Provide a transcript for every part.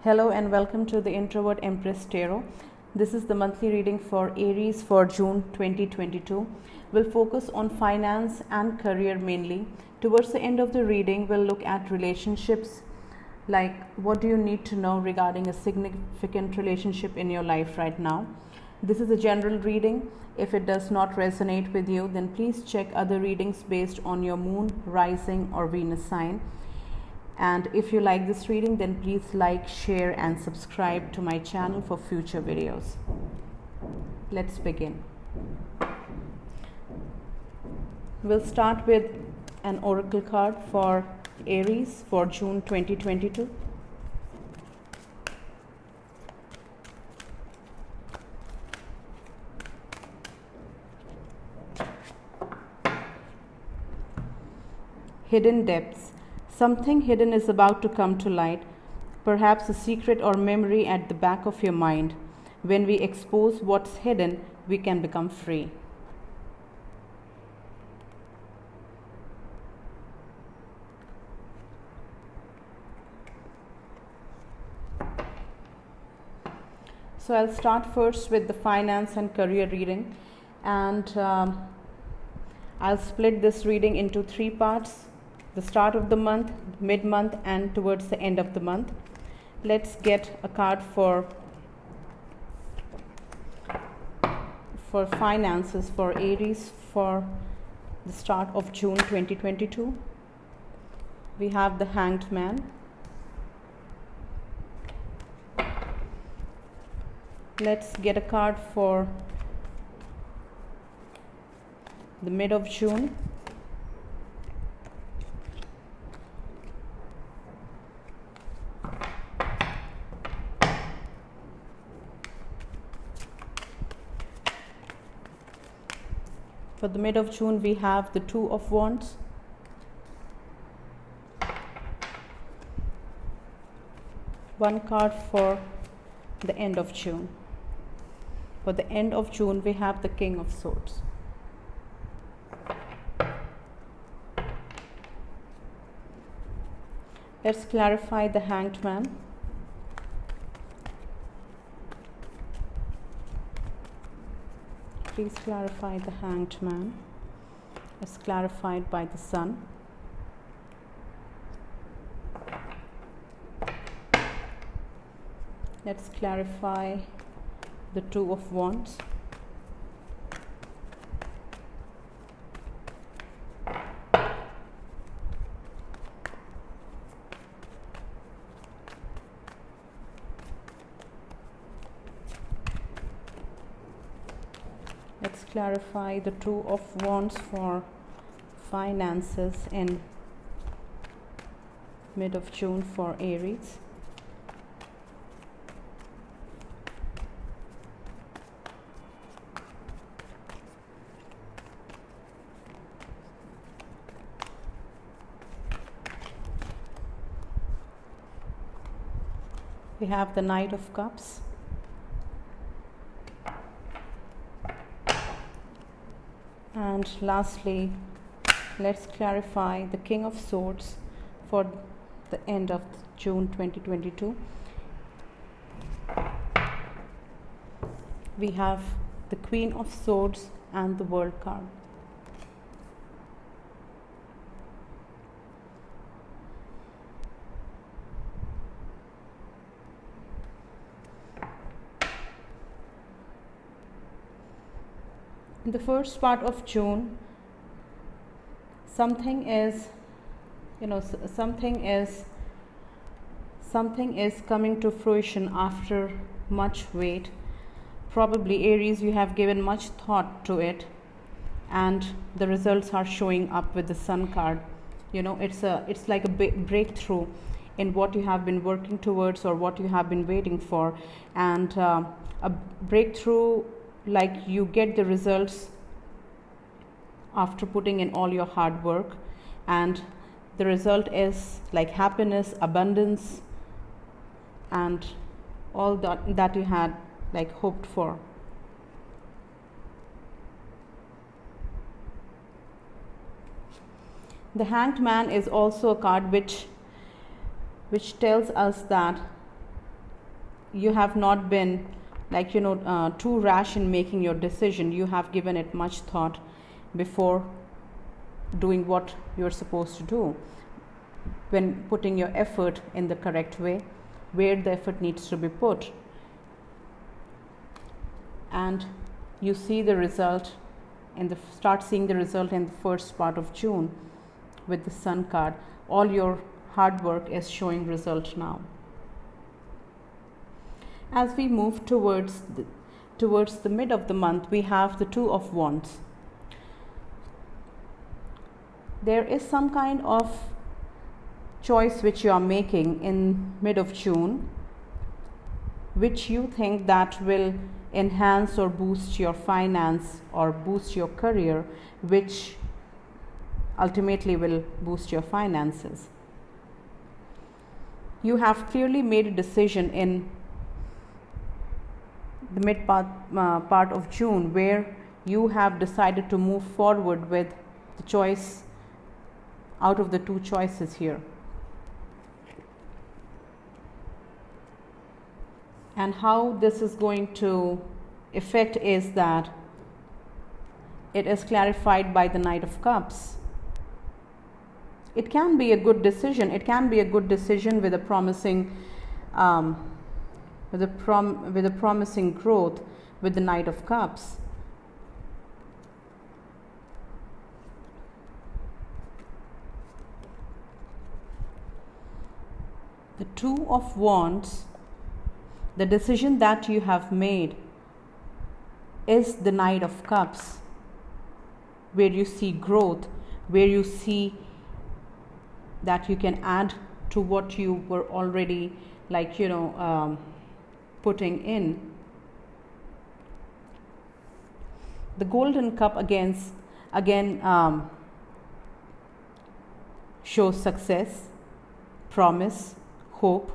Hello and welcome to the Introvert Empress Tarot. This is the monthly reading for Aries for June 2022. We'll focus on finance and career mainly. Towards the end of the reading, we'll look at relationships, like what do you need to know regarding a significant relationship in your life right now. This is a general reading. If it does not resonate with you, then please check other readings based on your moon, rising or Venus sign. And if you like this reading, then please like, share and subscribe to my channel for future videos. Let's begin. We'll start with an oracle card for Aries for June 2022. Hidden depths. Something hidden is about to come to light, perhaps a secret or memory at the back of your mind. When we expose what's hidden, we can become free. So I'll start first with the finance and career reading, and I'll split this reading into three parts: the start of the month, mid-month and towards the end of the month. Let's get a card for finances for Aries for the start of June 2022. We have the Hanged Man. Let's get a card for the mid of June. For the mid of June, we have the Two of Wands. One card for the end of June. For the end of June, we have the King of Swords. Let's clarify the Hanged Man. Please clarify the Hanged Man as clarified by the Sun. Let's clarify the Two of Wands. Let's clarify the Two of Wands for finances in mid of June for Aries. We have the Knight of Cups. And lastly, let's clarify the King of Swords for the end of June 2022. We have the Queen of Swords and the World card. In the first part of June, something is coming to fruition after much wait. Probably Aries, you have given much thought to it, and the results are showing up with the Sun card. It's like a big breakthrough in what you have been working towards or what you have been waiting for, and a breakthrough, like you get the results after putting in all your hard work, and the result is like happiness, abundance and all that you had like hoped for. The Hanged Man is also a card which tells us that you have not been too rash in making your decision. You have given it much thought before doing what you're supposed to do, when putting your effort in the correct way, where the effort needs to be put. And you see the result start seeing the result in the first part of June with the Sun card. All your hard work is showing result now. As we move towards the mid of the month, we have the Two of Wands. There is some kind of choice which you are making in mid of June, which you think that will enhance or boost your finance or boost your career, which ultimately will boost your finances. You have clearly made a decision in the mid part of June, where you have decided to move forward with the choice out of the two choices here. And how this is going to affect is that it is clarified by the Knight of Cups. It can be a good decision. It can be a good decision with a promising with a promising growth with the Knight of Cups. The Two of Wands, the decision that you have made is the Knight of Cups, where you see growth, where you see that you can add to what you were already putting in. The Golden Cup again shows success, promise, hope.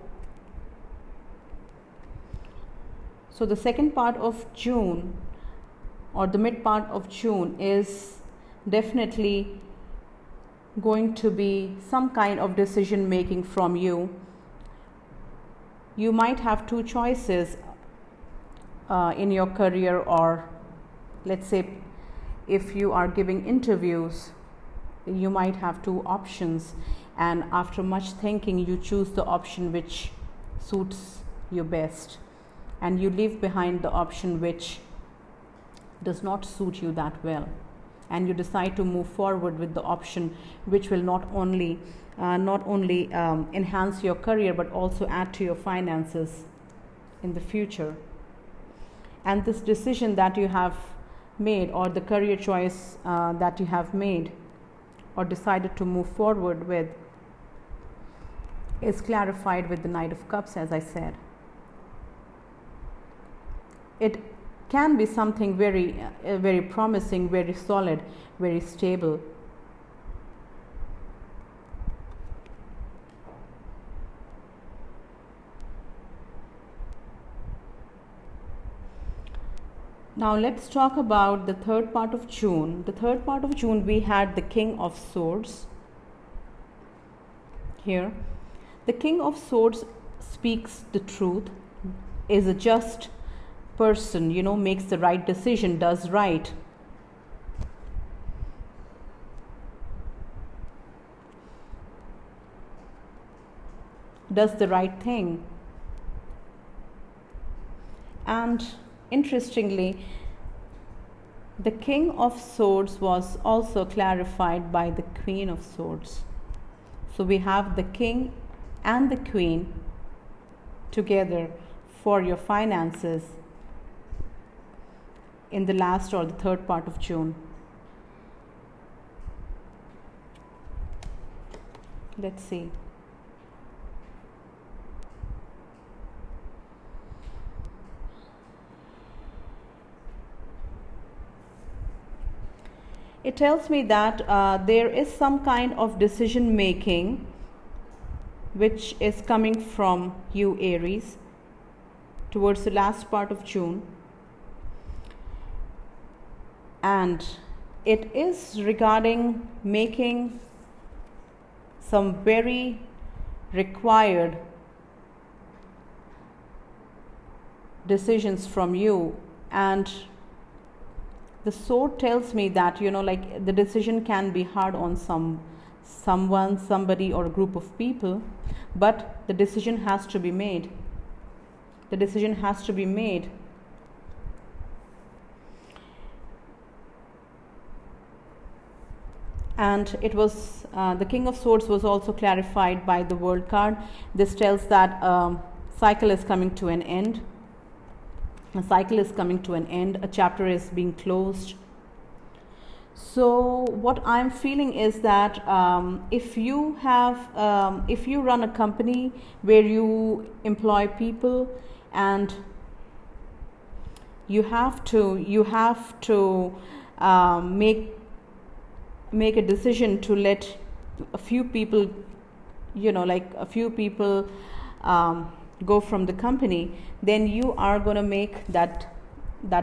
So the second part of June, or the mid part of June, is definitely going to be some kind of decision making from you. You might have two choices in your career, or let's say if you are giving interviews, you might have two options, and after much thinking you choose the option which suits you best, and you leave behind the option which does not suit you that well, and you decide to move forward with the option which will not only enhance your career but also add to your finances in the future. And this decision that you have made, or the career choice that you have made or decided to move forward with, is clarified with the Knight of Cups, as I said. It can be something very very promising, very solid, very stable. Now let's talk about the third part of June. The third part of June, we had the King of Swords here. The King of Swords speaks the truth, is a just person, makes the right decision, does right. Does the right thing. And interestingly, the King of Swords was also clarified by the Queen of Swords. So we have the King and the Queen together for your finances in the last or the third part of June. Let's see. It tells me that there is some kind of decision making which is coming from you, Aries, towards the last part of June. And it is regarding making some very required decisions from you. And the sword tells me that, like, the decision can be hard on someone, somebody, or a group of people, but the decision has to be made. The decision has to be made. And it was the King of Swords was also clarified by the World card. This tells that cycle is coming to an end. A cycle is coming to an end. A chapter is being closed. So what I'm feeling is that if you run a company where you employ people, and you have to make a decision to let a few people, go from the company, then you are going to make that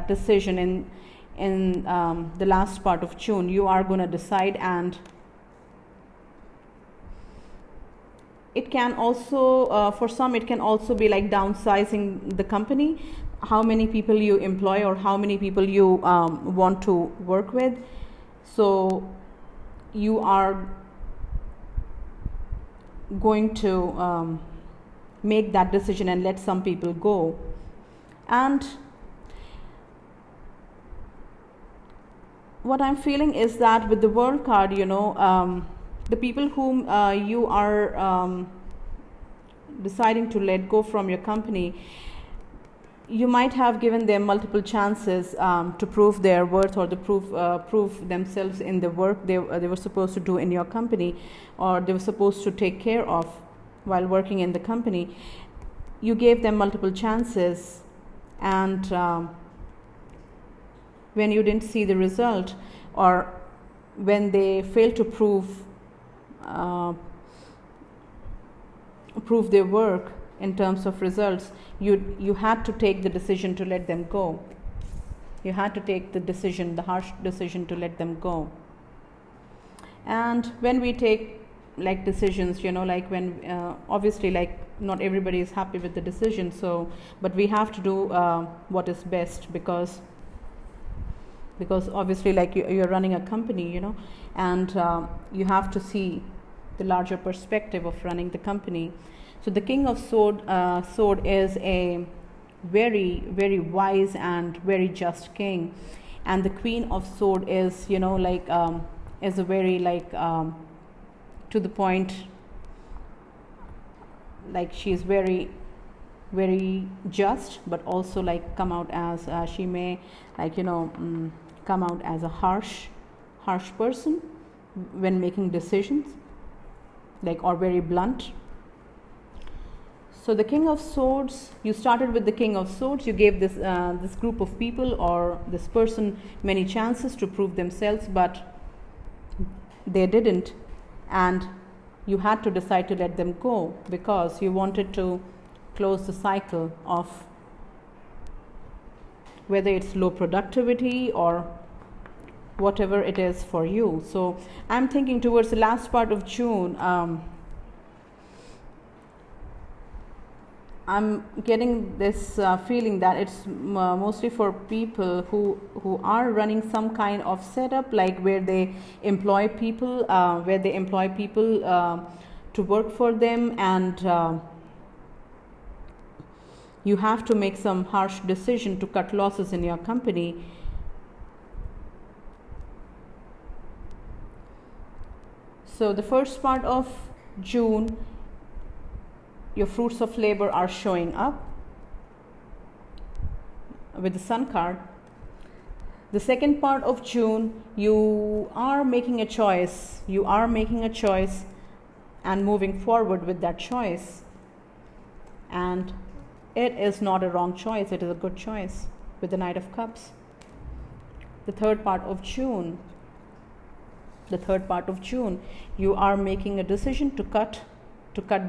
decision in the last part of June. You are going to decide, and it can also, for some, it can also be like downsizing the company, how many people you employ or how many people you want to work with. So you are going to make that decision and let some people go. And what I'm feeling is that with the World card, the people whom you are deciding to let go from your company, you might have given them multiple chances to prove their worth, or to prove themselves in the work they were supposed to do in your company, or they were supposed to take care of while working in the company. You gave them multiple chances, and when you didn't see the result, or when they failed to prove their work in terms of results, you had to take the decision to let them go. You had to take the harsh decision to let them go. And when we take like decisions, when obviously, like, not everybody is happy with the decision, but we have to do what is best, because obviously, like, you're running a company, and you have to see the larger perspective of running the company. So the King of Sword is a very, very wise and very just king, and the Queen of Sword is, is a very, to the point, like, she is very, very just, but also, like, come out as she may, come out as a harsh person when making decisions, or very blunt. So the King of Swords, you started with the King of Swords. You gave this group of people, or this person, many chances to prove themselves, but they didn't, and you had to decide to let them go because you wanted to close the cycle of whether it's low productivity or whatever it is for you. So I'm thinking towards the last part of June, I'm getting this feeling that it's mostly for people who are running some kind of setup, like where they employ people, to work for them, and you have to make some harsh decision to cut losses in your company. So the first part of June, your fruits of labor are showing up with the Sun card. The second part of June, you are making a choice. You are making a choice and moving forward with that choice. And it is not a wrong choice. It is a good choice with the Knight of Cups. The third part of June, you are making a decision to cut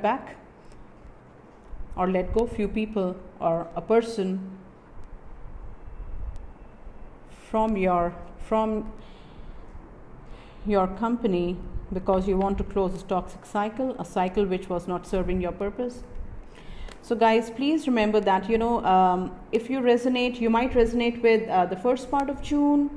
back or let go few people or a person from your company, because you want to close a toxic cycle, a cycle which was not serving your purpose. So guys, please remember that, if you resonate, you might resonate with the first part of June.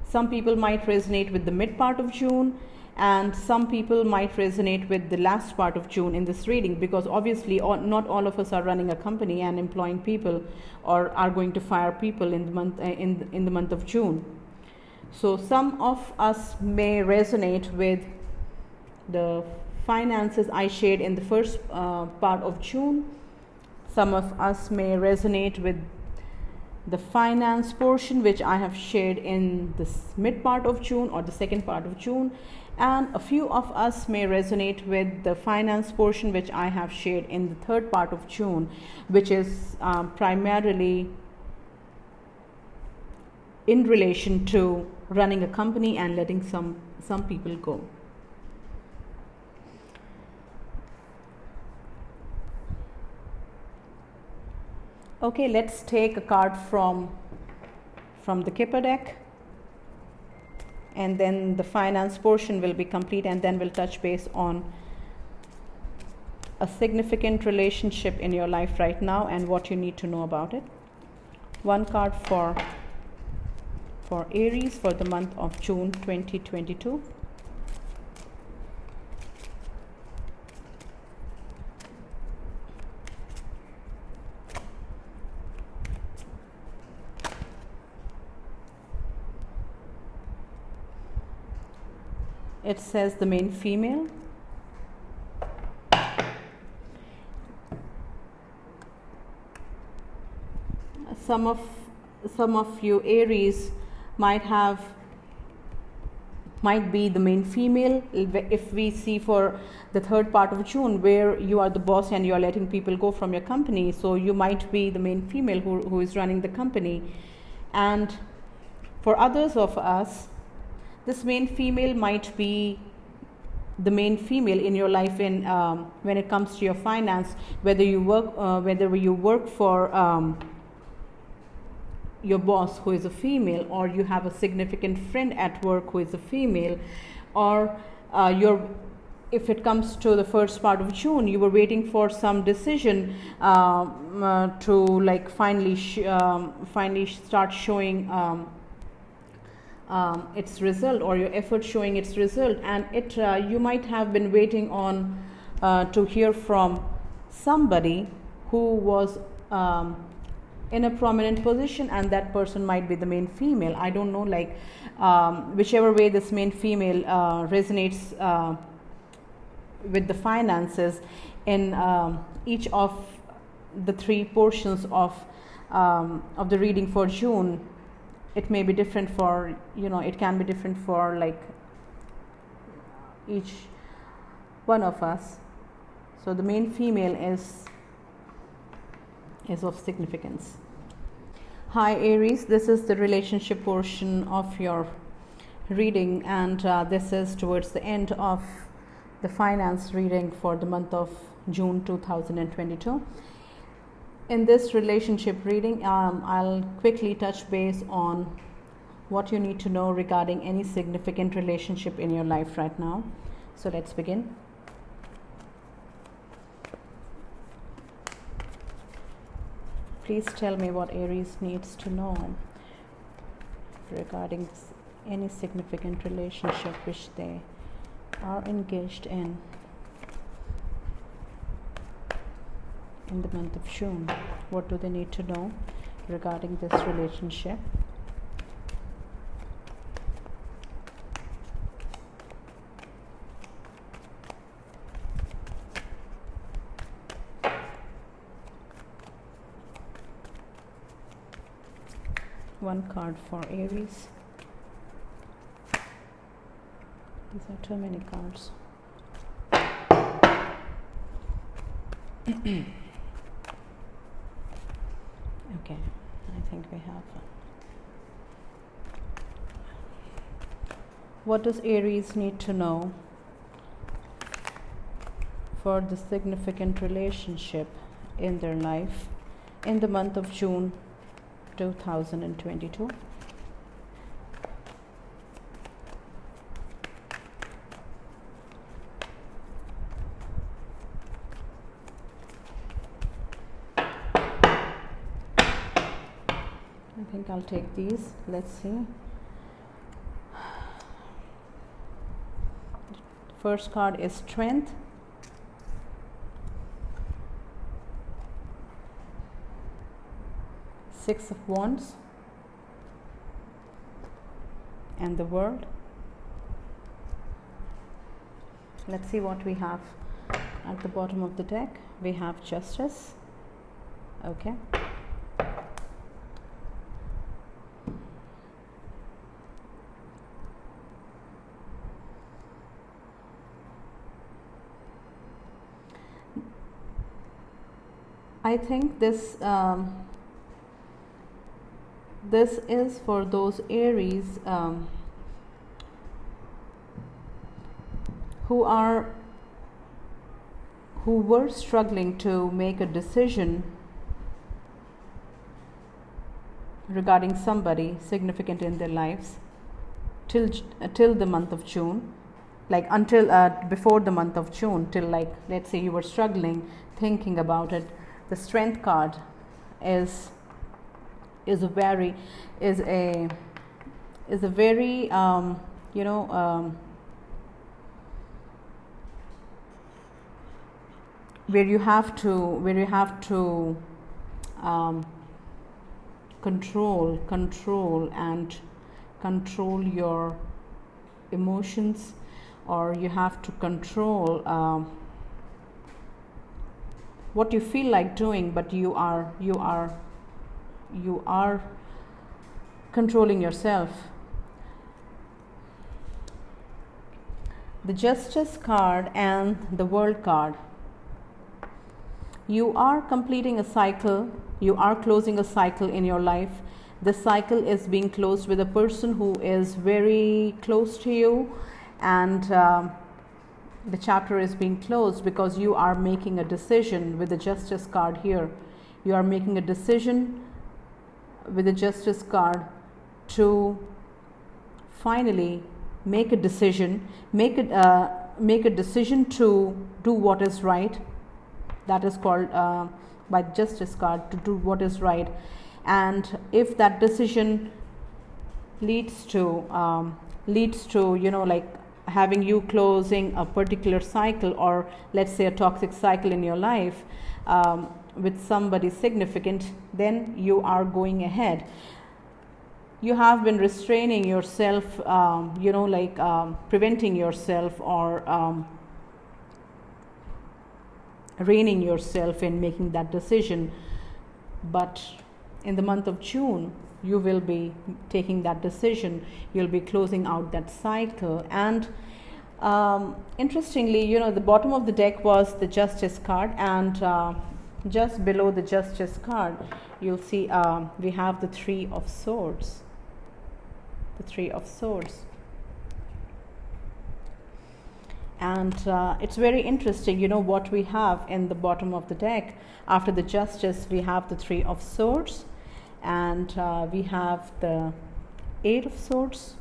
Some people might resonate with the mid part of June, and some people might resonate with the last part of June in this reading, because obviously not all of us are running a company and employing people, or are going to fire people in the month in the month of June. So some of us may resonate with the finances I shared in the first part of June. Some of us may resonate with the finance portion which I have shared in this mid part of June or the second part of June, and a few of us may resonate with the finance portion which I have shared in the third part of June, which is primarily in relation to running a company and letting some people go. Okay, let's take a card from the Kipper deck, and then the finance portion will be complete, and then we'll touch base on a significant relationship in your life right now and what you need to know about it. One card for Aries for the month of June 2022. It says the main female. Some of you Aries might be the main female if we see for the third part of June, where you are the boss and you are letting people go from your company. So you might be the main female who is running the company. And for others of us, this main female might be the main female in your life in when it comes to your finance, whether you work for your boss who is a female, or you have a significant friend at work who is a female, or if it comes to the first part of June, you were waiting for some decision to like finally start showing its result, or your effort showing its result, and you might have been waiting on to hear from somebody who was in a prominent position, and that person might be the main female. I don't know, like whichever way this main female resonates with the finances in each of the three portions of the reading for June. It may be different for, it can be different for like each one of us. So the main female is of significance. Hi Aries, this is the relationship portion of your reading, and this is towards the end of the finance reading for the month of June 2022. In this relationship reading, I'll quickly touch base on what you need to know regarding any significant relationship in your life right now. So let's begin. Please tell me what Aries needs to know regarding any significant relationship which they are engaged in the month of June. What do they need to know regarding this relationship? One card for Aries. These are too many cards. Okay, I think we have. What does Aries need to know for the significant relationship in their life in the month of June 2022? I think I'll take these. Let's see. First card is Strength. Six of Wands. And the World. Let's see what we have at the bottom of the deck. We have Justice. Okay. I think this is for those Aries who were struggling to make a decision regarding somebody significant in their lives till the month of June, like until before the month of June, till, like, let's say you were struggling, thinking about it. The Strength card is a very where you have to control your emotions, or you have to control what you feel like doing, but you are controlling yourself. The Justice card and the World card. You are completing a cycle, you are closing a cycle in your life. This cycle is being closed with a person who is very close to you, and the chapter is being closed because you are making a decision with the Justice card here. You are making a decision with the Justice card to finally make a decision, make a decision to do what is right. That is called by Justice card, to do what is right. And if that decision leads to like having you closing a particular cycle, or let's say a toxic cycle in your life with somebody significant, then you are going ahead. You have been restraining yourself, preventing yourself, or reining yourself in making that decision. But in the month of June, you will be taking that decision. You'll be closing out that cycle. And interestingly, the bottom of the deck was the Justice card, and just below the Justice card, you'll see we have the Three of Swords. The Three of Swords. And it's very interesting, what we have in the bottom of the deck. After the Justice, we have the Three of Swords, and we have the Eight of Swords.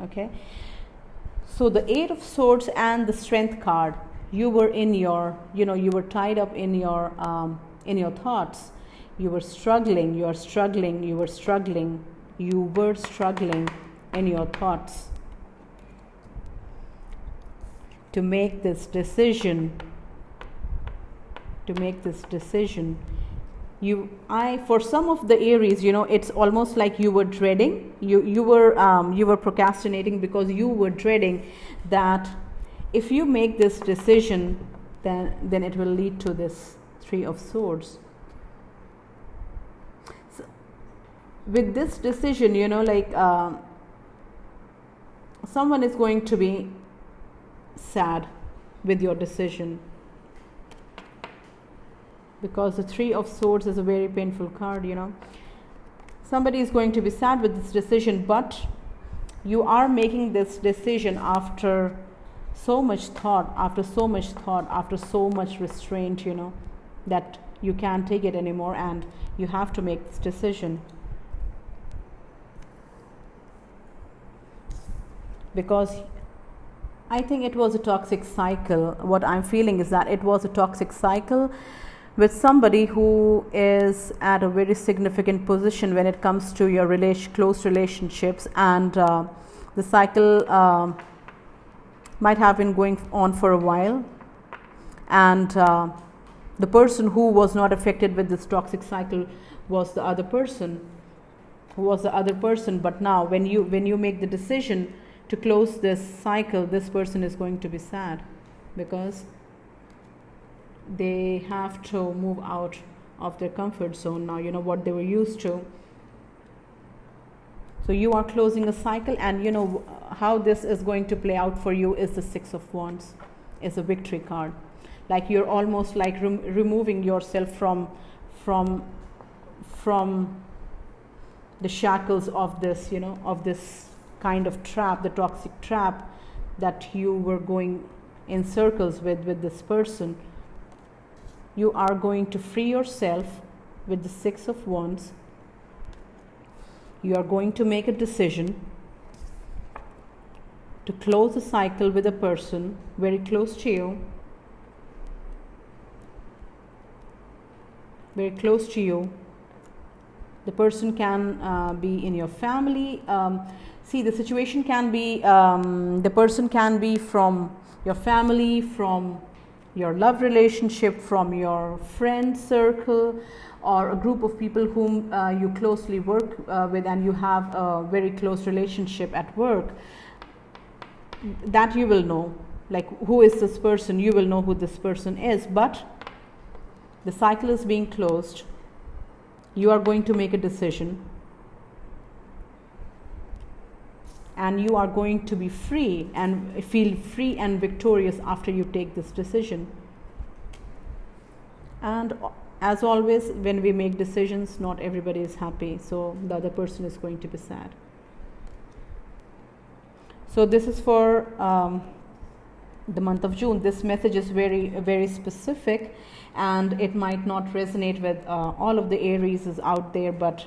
Okay, so the Eight of Swords and the Strength card, you were in your, you were tied up in your thoughts. You were struggling in your thoughts to make this decision. For some of the Aries, it's almost like you were dreading, you were procrastinating, because you were dreading that if you make this decision, then it will lead to this Three of Swords. So with this decision, someone is going to be sad with your decision, because the Three of Swords is a very painful card. Somebody is going to be sad with this decision, but you are making this decision after so much thought, after so much restraint, that you can't take it anymore, and you have to make this decision. Because I think it was a toxic cycle. What I'm feeling is that it was a toxic cycle with somebody who is at a very significant position when it comes to your close relationships, and the cycle might have been going on for a while, and the person who was not affected with this toxic cycle was the other person, but now when you make the decision to close this cycle, this person is going to be sad because they have to move out of their comfort zone now, what they were used to. So you are closing a cycle, and how this is going to play out for you is the Six of Wands, is a victory card. Like you're almost like removing yourself from the shackles of this, of this kind of trap, the toxic trap that you were going in circles with this person. You are going to free yourself with the Six of Wands. You are going to make a decision to close a cycle with a person very close to you. Very close to you. The person can be in your family. See, the situation can be, the person can be from your family, from your love relationship, from your friend circle, or a group of people whom you closely work with, and you have a very close relationship at work. That you will know, like, who is this person? You will know who this person is, but the cycle is being closed. You are going to make a decision, and you are going to be free and feel free and victorious after you take this decision. And as always, when we make decisions, not everybody is happy, so the other person is going to be sad. So this is for the month of June. This message is very, very specific, and it might not resonate with all of the Aries out there, but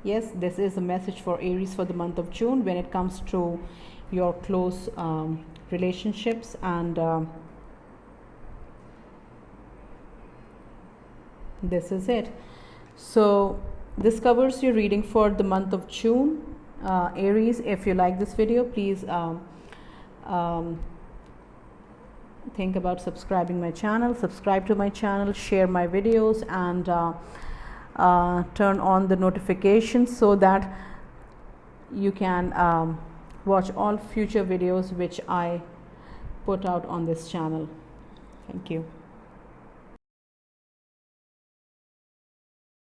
yes, this is a message for Aries for the month of June when it comes to your close relationships, and this is it. So this covers your reading for the month of June. Aries, if you like this video, please think about subscribing my channel, subscribe to my channel, share my videos, and turn on the notifications so that you can watch all future videos which I put out on this channel. Thank you.